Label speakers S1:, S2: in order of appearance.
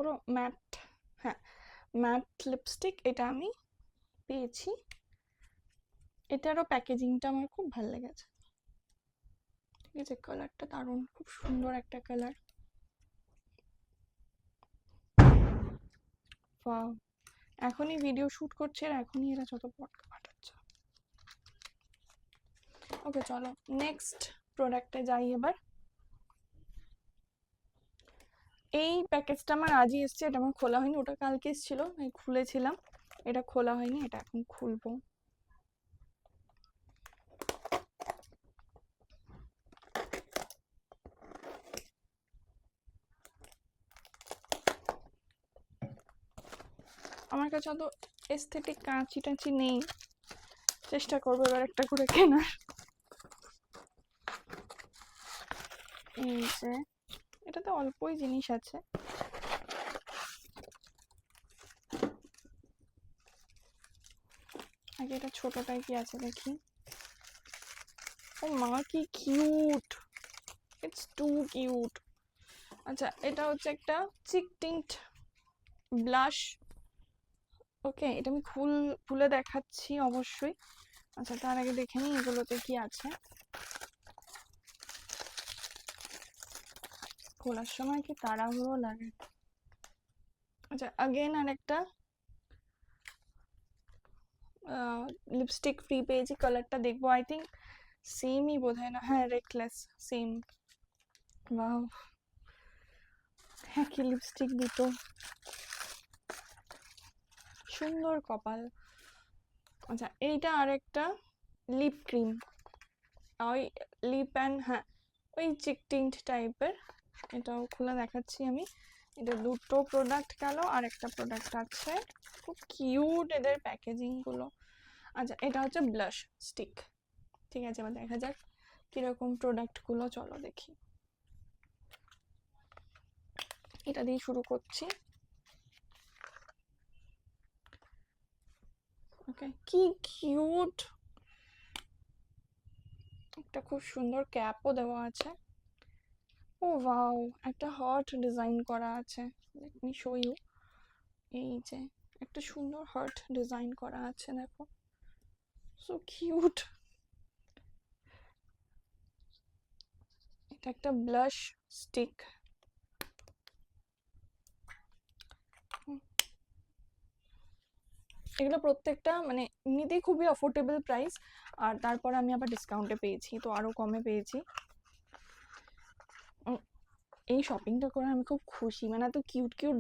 S1: পুরো ম্যাট, হ্যাঁ mat lipstick, এটা আমি পেয়েছি। এটারও প্যাকেজিংটা আমার খুব ভালো লেগেছে। ঠিক আছে, কালারটা দারুণ, খুব সুন্দর একটা কালার। ওয়াও, এখনই ভিডিও শুট করছে আর এখনই এরা যত পটকা ফাটাচ্ছে। ওকে চলো নেক্সট প্রোডাক্টে যাই এবার। এই প্যাকেজটা আমার আজই এসছে, এটা আমার খোলা হয়নি, ওটা কালকে এসেছিল, আমি খুলেছিলাম, এটা খোলা হয়নি, এটা এখন খুলবো। আমার কাছে অত এস্থেটিক কাঁচি টাঁচি নেই, চেষ্টা করবো এবার একটা করে কেনার। এই যে এটাতে অল্পই জিনিস আছে, আগে এটা ছোটটাই কি আছে দেখি। ও মা কি কিউট, ইটস টু কিউট। আচ্ছা এটা হচ্ছে একটা চিক টিন্ট ব্লাশ। ওকে, এটা আমি খুলে দেখাচ্ছি অবশ্যই। আচ্ছা তার আগে দেখে নিই এগুলোতে কি আছে। খোলার সময় কি তাড়াহুড়ো লাগে। আচ্ছা আগেন আর একটা লিপস্টিক ফ্রি পেয়েছি, কালারটা দেখবো, আই থিঙ্ক সেমই বোধহয় না, হ্যাঁ রেকলেস সেম। ওয়াও, হ্যাঁ কি লিপস্টিক দুটো, সুন্দর কপাল। আচ্ছা এইটা আরেকটা লিপ ক্রিম, ওই লিপ অ্যান্ড হ্যাঁ ওই চিক টিন্ট টাইপের, এটাও খুলে দেখাচ্ছি আমি। এটা দুটো প্রোডাক্ট গেল, আর একটা প্রোডাক্ট আছে, খুব কিউট এদের প্যাকেজিং গুলো। আচ্ছা এটা হচ্ছে ব্লাশ স্টিক। ঠিক আছে, এবার দেখা যাক কিরকম প্রোডাক্ট গুলো, চলো দেখি। এটা দিয়ে শুরু করছি। ওকে, কি কিউট, একটা খুব সুন্দর ক্যাপও দেওয়া আছে। ও ওয়াও, একটা হার্ট ডিজাইন করা আছে, লেট মি শো ইউ। এই যে একটা সুন্দর হার্ট ডিজাইন করা আছে, দেখো সো কিউট। এটা একটা ব্লাশ স্টিক। এগুলো প্রত্যেকটা মানে এমনিতেই খুবই অ্যাফোর্ডেবল প্রাইস, আর তারপর আমি আবার ডিসকাউন্টে পেয়েছি, তো আরো কমে পেয়েছি। এই শপিংটা করে আমি খুব খুশি, মানে এত কিউট কিউট